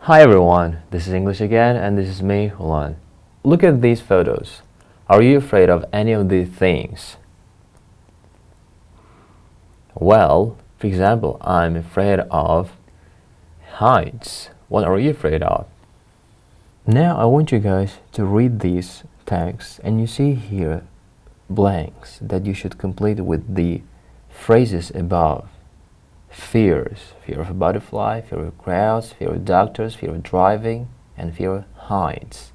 Hi everyone, this is English again and this is me, Ulan. Look at these photos. Are you afraid of any of these things? Well, for example, I'm afraid of heights. What are you afraid of? Now I want you guys to read these texts and you see here blanks that you should complete with the phrases above. Fears, fear of a butterfly, fear of crowds, fear of doctors, fear of driving, and fear of heights.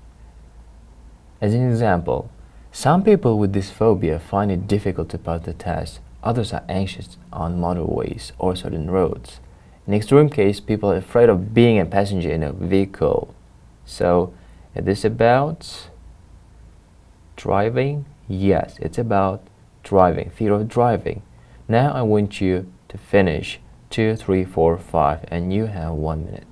As an example, some people with this phobia find it difficult to pass the test. Others are anxious on motorways or certain roads. In extreme case, people are afraid of being a passenger in a vehicle. So, is this about driving? Yes, it's about driving, fear of driving. Now I want you to finish 2, 3, 4, 5, and you have 1 minute.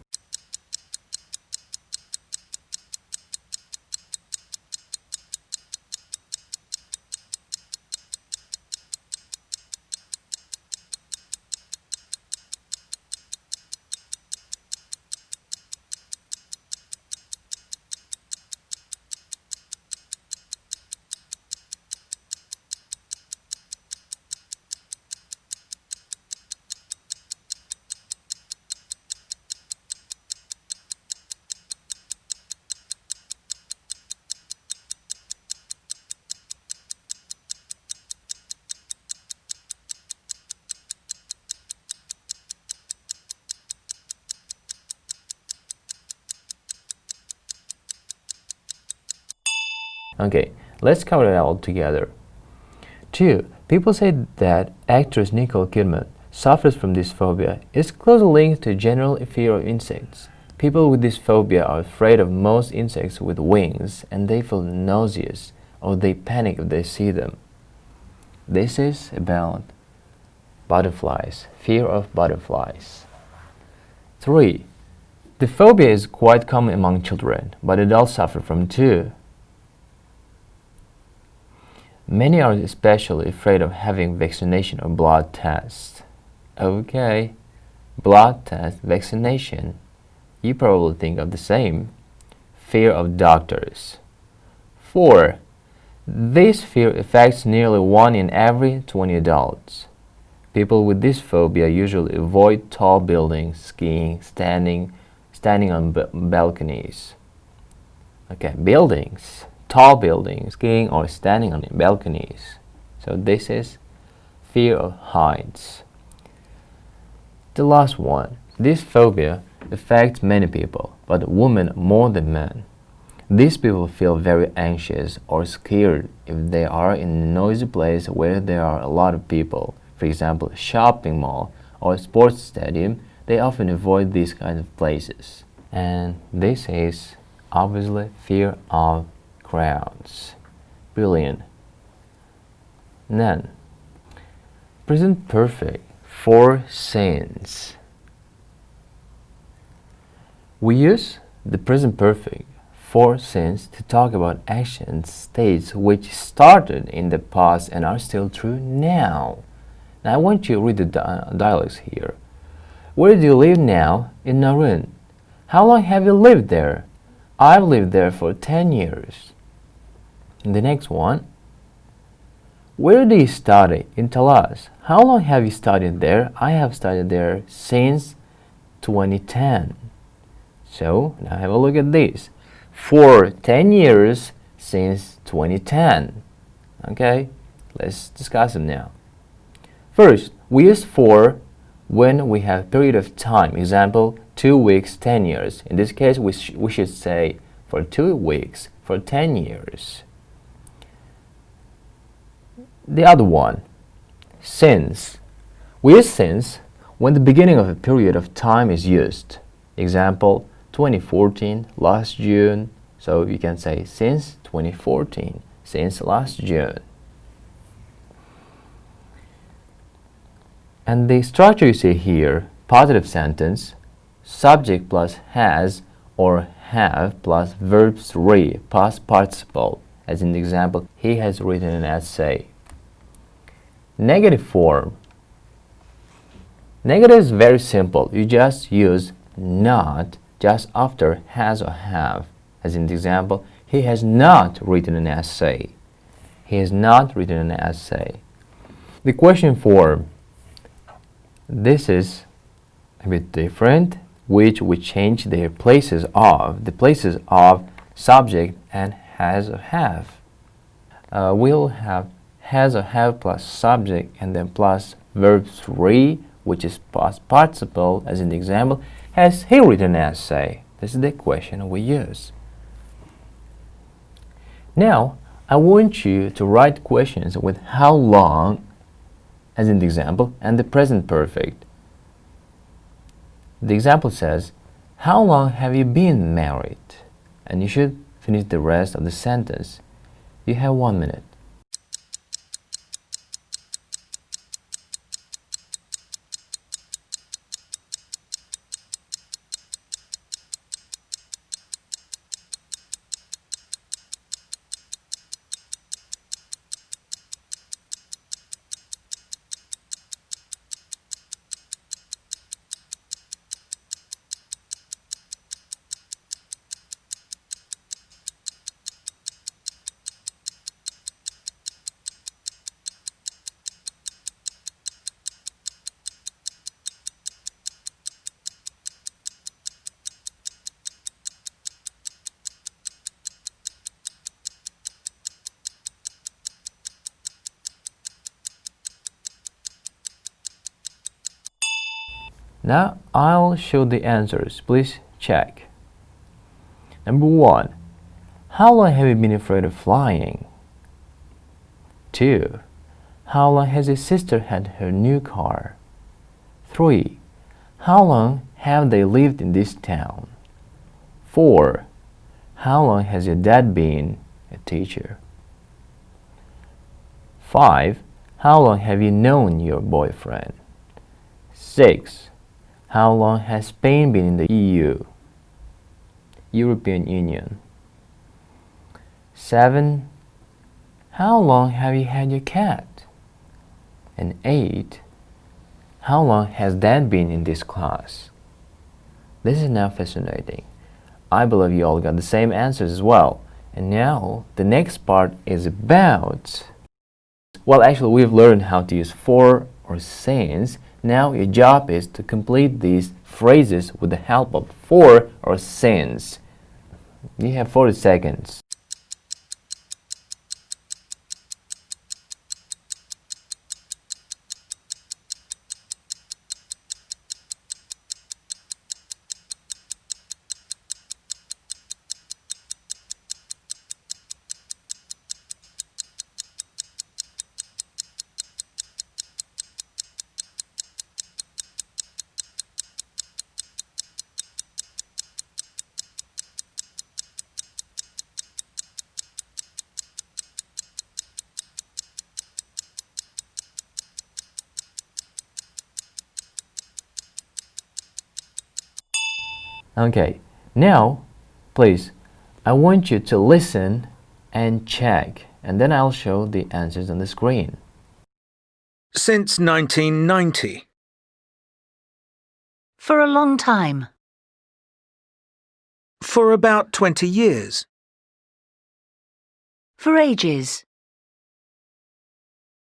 Okay, let's cover it all together. 2. People say that actress Nicole Kidman suffers from this phobia. It's closely linked to general fear of insects. People with this phobia are afraid of most insects with wings and they feel nauseous or they panic if they see them. This is about butterflies, fear of butterflies. 3. The phobia is quite common among children, but adults suffer from too. Many are especially afraid of having vaccination or blood tests. Okay, blood test, vaccination. You probably think of the same. Fear of doctors. 4. This fear affects nearly 1 in every 20 adults. People with this phobia usually avoid tall buildings, skiing, standing on balconies. Okay, buildings. Tall buildings, skiing, or standing on balconies. So this is fear of heights. The last one. This phobia affects many people, but women more than men. These people feel very anxious or scared if they are in a noisy place where there are a lot of people. For example, a shopping mall or a sports stadium. They often avoid these kinds of places. And this is obviously fear of crowds. Brilliant. Then, present perfect, 4 since. We use the present perfect, 4 since, to talk about actions, states which started in the past and are still true now. Now I want you to read the dialogues here. Where do you live now? In Naryn. How long have you lived there? I've lived there for 10 years. The next one. Where do you study? In Talas. How long have you studied there? I have studied there since 2010. So, now have a look at this. For 10 years since 2010. Okay, let's discuss them now. First, we use for when we have period of time. Example, 2 weeks, 10 years. In this case, we should say for 2 weeks, for 10 years. The other one, since. We use since when the beginning of a period of time is used. Example, 2014, last June. So you can say since 2014, since last June. And the structure you see here, positive sentence, subject plus has or have plus verb 3, past participle. As in the example, he has written an essay. Negative form. Negative is very simple. You just use not just after has or have. As in the example, he has not written an essay. He has not written an essay. The question form, this is a bit different, which we change their places of, the places of subject and has or have. We'll have has or have plus subject and then plus verb 3, which is past participle. As in the example, has he written an essay? This is the question we use. Now, I want you to write questions with how long, as in the example, and the present perfect. The example says, how long have you been married? And you should finish the rest of the sentence. You have 1 minute. Now I'll show the answers. Please check. Number 1. How long have you been afraid of flying? 2. How long has your sister had her new car? 3. How long have they lived in this town? 4. How long has your dad been a teacher? 5. How long have you known your boyfriend? 6. How long has Spain been in the EU, European Union? 7. How long have you had your cat? And 8. How long has Dad been in this class? This is now fascinating. I believe you all got the same answers as well. And now the next part is about, well, actually we've learned how to use for or since. Now your job is to complete these phrases with the help of for or since. You have 40 seconds. Okay, now please, I want you to listen and check, and then I'll show the answers on the screen. Since 1990. For a long time. For about 20 years. For ages.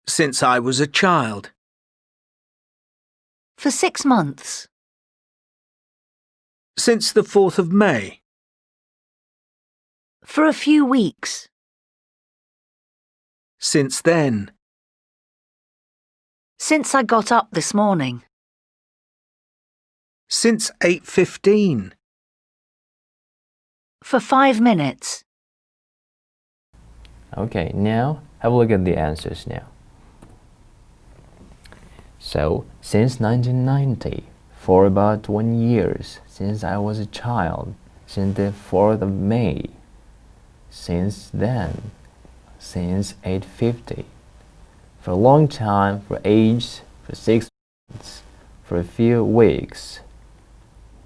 Since I was a child. For 6 months. Since the 4th of May. For a few weeks. Since then. Since I got up this morning. Since 8:15. For 5 minutes. Okay, now have a look at the answers now. So, since 1990, for about 1 year, since I was a child, since the 4th of May, since then, since 8:50, for a long time, for age, for 6 months, for a few weeks,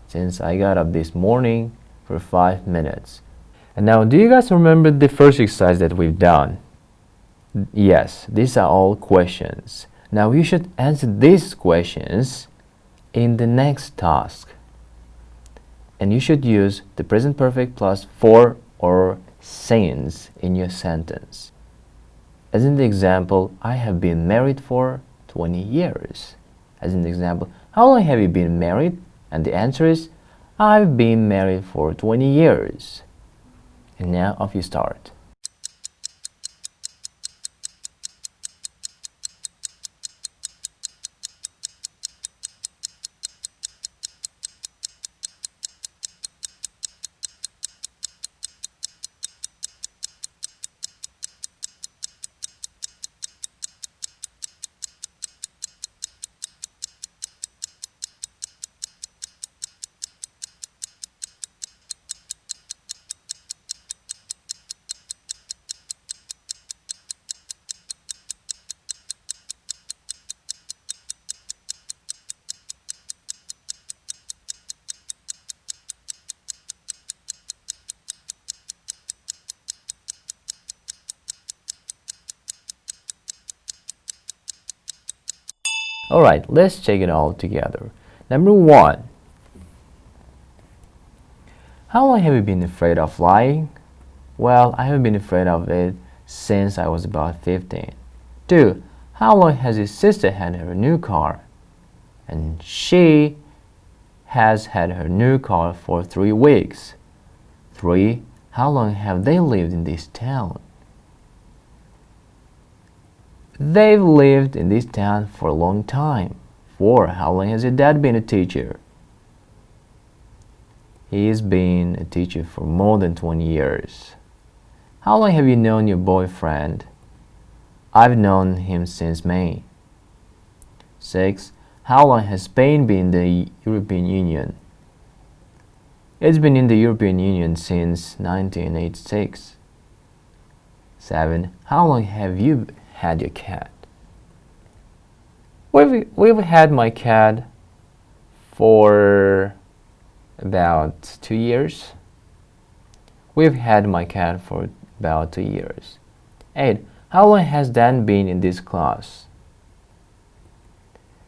since I got up this morning, for 5 minutes. And now, do you guys remember the first exercise that we've done? Yes, these are all questions. Now you should answer these questions in the next task. And you should use the present perfect plus for or since in your sentence. As in the example, I have been married for 20 years. As in the example, how long have you been married? And the answer is, I've been married for 20 years. And now off you start. Alright, let's check it all together. Number 1. How long have you been afraid of flying? Well, I have been afraid of it since I was about 15. 2. How long has your sister had her new car? And she has had her new car for 3 weeks. 3. How long have they lived in this town? They've lived in this town for a long time. 4. How long has your dad been a teacher? He's been a teacher for more than 20 years. How long have you known your boyfriend? I've known him since May. 6. How long has Spain been in the European Union? It's been in the European Union since 1986. 7. How long have you had your cat? We've had my cat for about 2 years. We've had my cat for about 2 years. 8. How long has Dan been in this class?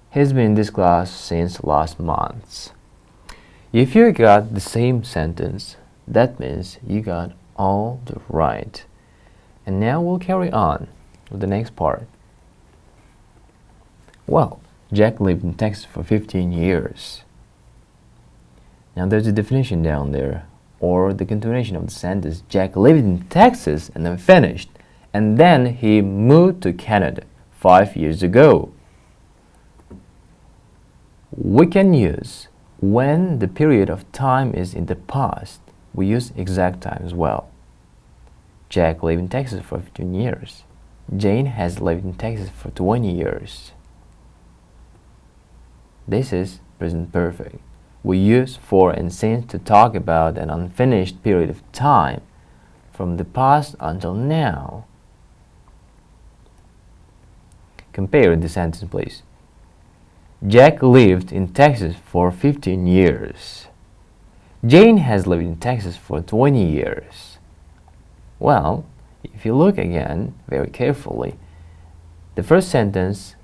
He's been in this class since last month. If you got the same sentence, that means you got all the right. And now we'll carry on with the next part. Well, Jack lived in Texas for 15 years. Now there's a definition down there, or the continuation of the sentence. Jack lived in Texas and then finished, and then he moved to Canada 5 years ago. We can use when the period of time is in the past. We use exact time as well. Jack lived in Texas for 15 years. Jane has lived in Texas for 20 years. This is present perfect. We use for and since to talk about an unfinished period of time from the past until now. Compare the sentence, please. Jack lived in Texas for 15 years. Jane has lived in Texas for 20 years. Well, if you look again very carefully, the first sentence,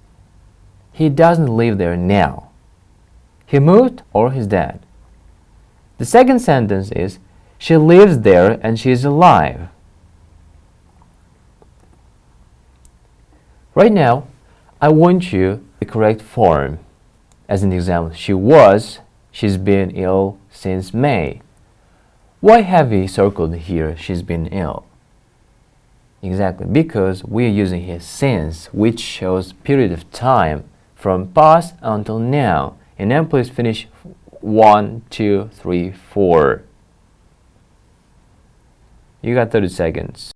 he doesn't live there now. He moved or he's dead. The second sentence is, she lives there and she is alive. Right now, I want you the correct form. As an example, she's been ill since May. Why have we circled here, she's been ill? Exactly, because we are using here since, which shows period of time from past until now. And now please finish 1, 2, 3, 4. You got 30 seconds.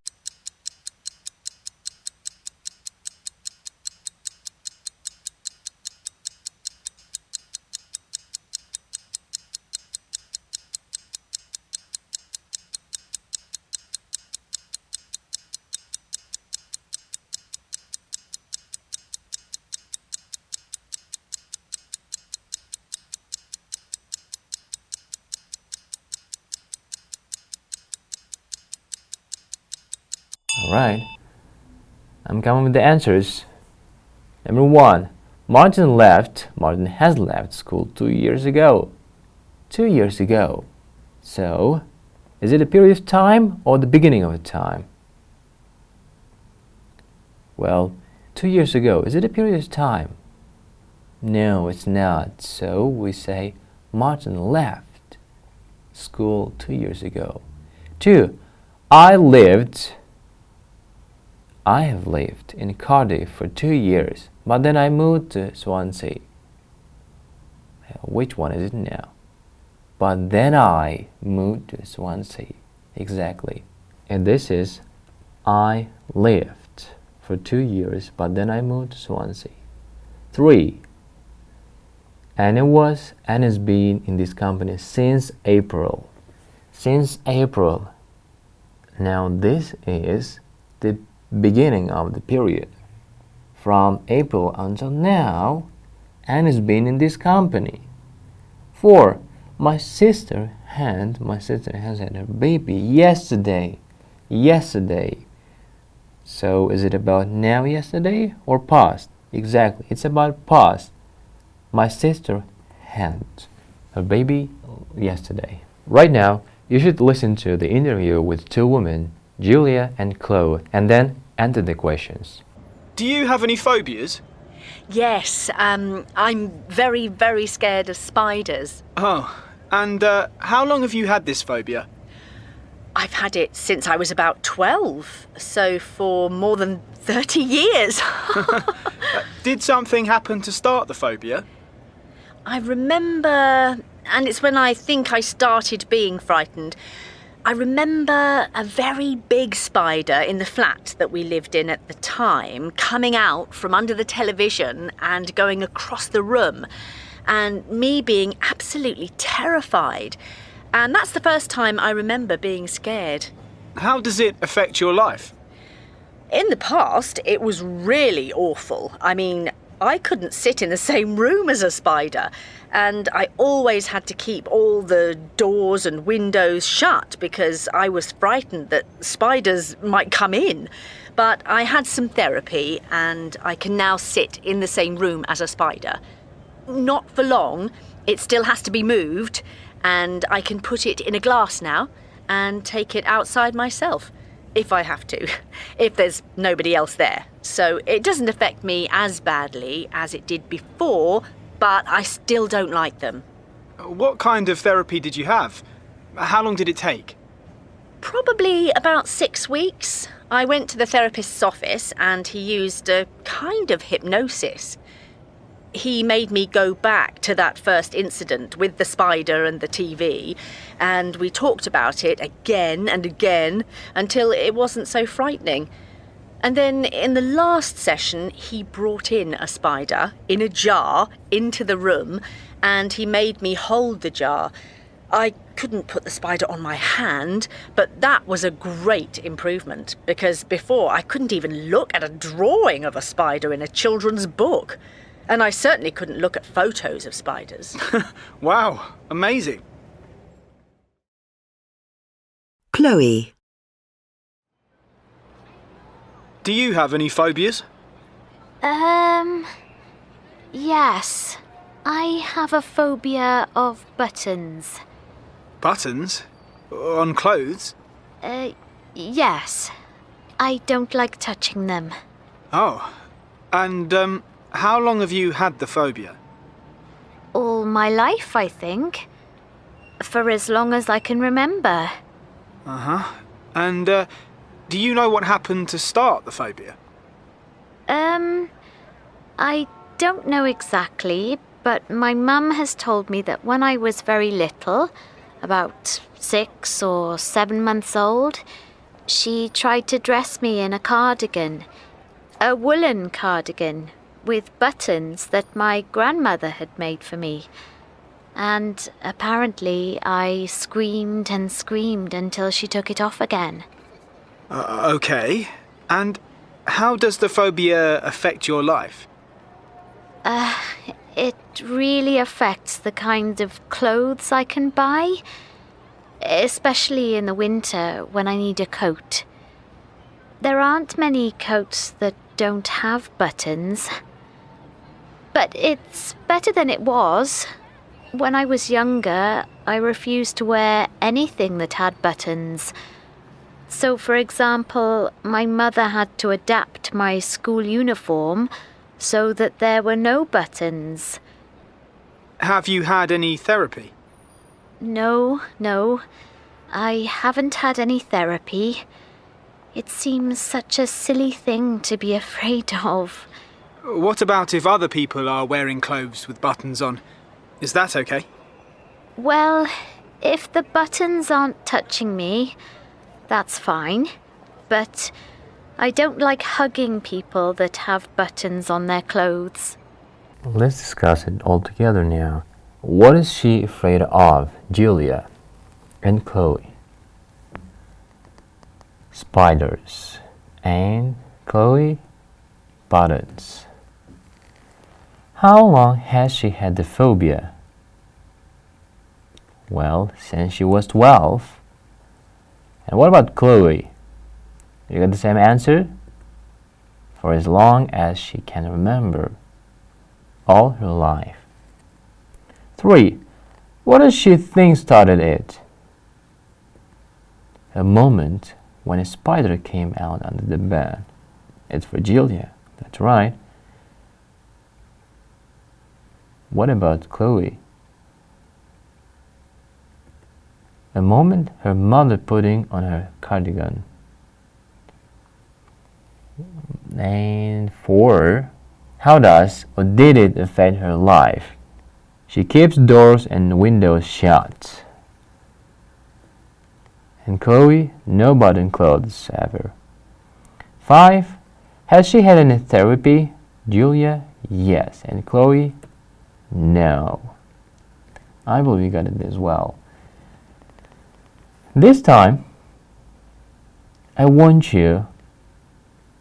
Alright, I'm coming with the answers. Number 1, Martin has left school 2 years ago. 2 years ago. So, is it a period of time or the beginning of a time? Well, 2 years ago, is it a period of time? No, it's not. So we say Martin left school 2 years ago. 2. I have lived in Cardiff for 2 years, but then I moved to Swansea. Which one is it now? But then I moved to Swansea. Exactly. And this is I lived for 2 years, but then I moved to Swansea. 3. Anna has been in this company since April. Since April. Now this is the beginning of the period. From April until now, Anna has been in this company. 4. My sister has had her baby yesterday. So is it about now, yesterday, or past? Exactly, it's about past. My sister had her baby yesterday. Right now, you should listen to the interview with 2 women, Julia and Chloe, and then answer the questions. Do you have any phobias? Yes, I'm very, very scared of spiders. Oh, and how long have you had this phobia? I've had it since I was about 12, so for more than 30 years. Did something happen to start the phobia? I remember, and it's when I think I started being frightened, I remember a very big spider in the flat that we lived in at the time coming out from under the television and going across the room, and me being absolutely terrified. And that's the first time I remember being scared. How does it affect your life? In the past, it was really awful. I mean, I couldn't sit in the same room as a spider, and I always had to keep all the doors and windows shut because I was frightened that spiders might come in. But I had some therapy, and I can now sit in the same room as a spider. Not for long. It still has to be moved, and I can put it in a glass now and take it outside myself, if I have to, if there's nobody else there. So it doesn't affect me as badly as it did before, but I still don't like them. What kind of therapy did you have? How long did it take? Probably about 6 weeks. I went to the therapist's office and he used a kind of hypnosis. He made me go back to that first incident with the spider and the TV, and we talked about it again and again until it wasn't so frightening. And then in the last session, he brought in a spider in a jar into the room, and he made me hold the jar. I couldn't put the spider on my hand, but that was a great improvement, because before I couldn't even look at a drawing of a spider in a children's book. And I certainly couldn't look at photos of spiders. Wow, amazing. Chloe. Do you have any phobias? Yes. I have a phobia of buttons. Buttons? On clothes? Yes. I don't like touching them. Oh, and how long have you had the phobia? All my life, I think. For as long as I can remember. Uh-huh. And do you know what happened to start the phobia? I don't know exactly, but my mum has told me that when I was very little, about 6 or 7 months old, she tried to dress me in a cardigan, a woolen cardigan, with buttons that my grandmother had made for me. And apparently I screamed and screamed until she took it off again. Okay. And how does the phobia affect your life? It really affects the kind of clothes I can buy, especially in the winter when I need a coat. There aren't many coats that don't have buttons. But it's better than it was. when I was younger, I refused to wear anything that had buttons. So, for example, my mother had to adapt my school uniform so that there were no buttons. Have you had any therapy? No. I haven't had any therapy. It seems such a silly thing to be afraid of. What about if other people are wearing clothes with buttons on? Is that okay? Well, if the buttons aren't touching me, that's fine. But I don't like hugging people that have buttons on their clothes. Let's discuss it all together now. What is she afraid of, Julia and Chloe? Spiders. And Chloe? Buttons. How long has she had the phobia? Well, since she was 12. And what about Chloe? You got the same answer? For as long as she can remember. All her life. 3. What does she think started it? A moment when a spider came out under the bed. It's for Julia. That's right. What about Chloe? A moment her mother putting on her cardigan. And 4. How does or did it affect her life? She keeps doors and windows shut. And Chloe, no button clothes ever. 5. Has she had any therapy? Julia, yes. And Chloe, no. I believe you got it as well. This time, I want you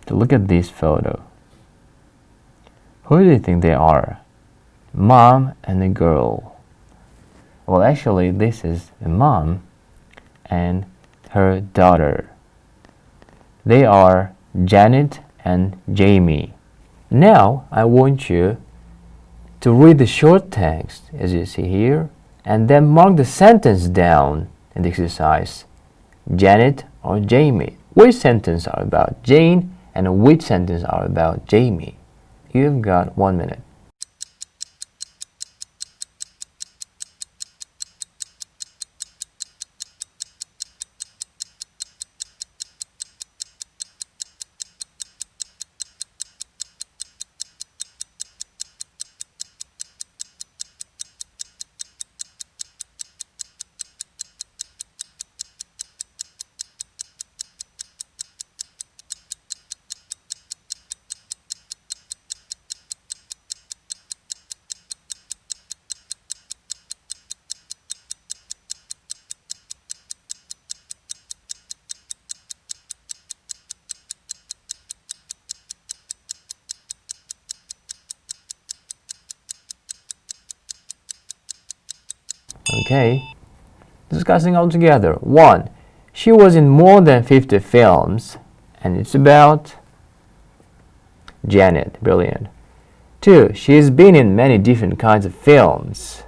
to look at this photo. Who do you think they are? Mom and a girl. Well, actually, this is a mom and her daughter. They are Janet and Jamie. Now, I want you to read the short text, as you see here, and then mark the sentence down in the exercise. Janet or Jamie. Which sentence are about Jane and which sentence are about Jamie? You've got 1 minute. Okay, discussing all together. 1. She was in more than 50 films, and it's about Janet. Brilliant. 2. She's been in many different kinds of films.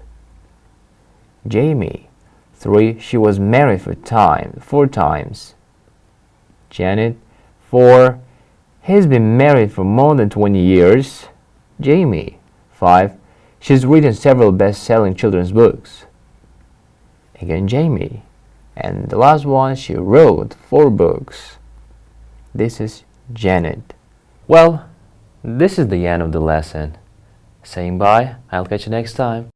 Jamie. 3. She was married 4 times. Janet. 4. He's been married for more than 20 years. Jamie. 5. She's written several best-selling children's books. Again, Jamie. And the last one, she wrote 4 books. This is Janet. Well, this is the end of the lesson. Saying bye, I'll catch you next time.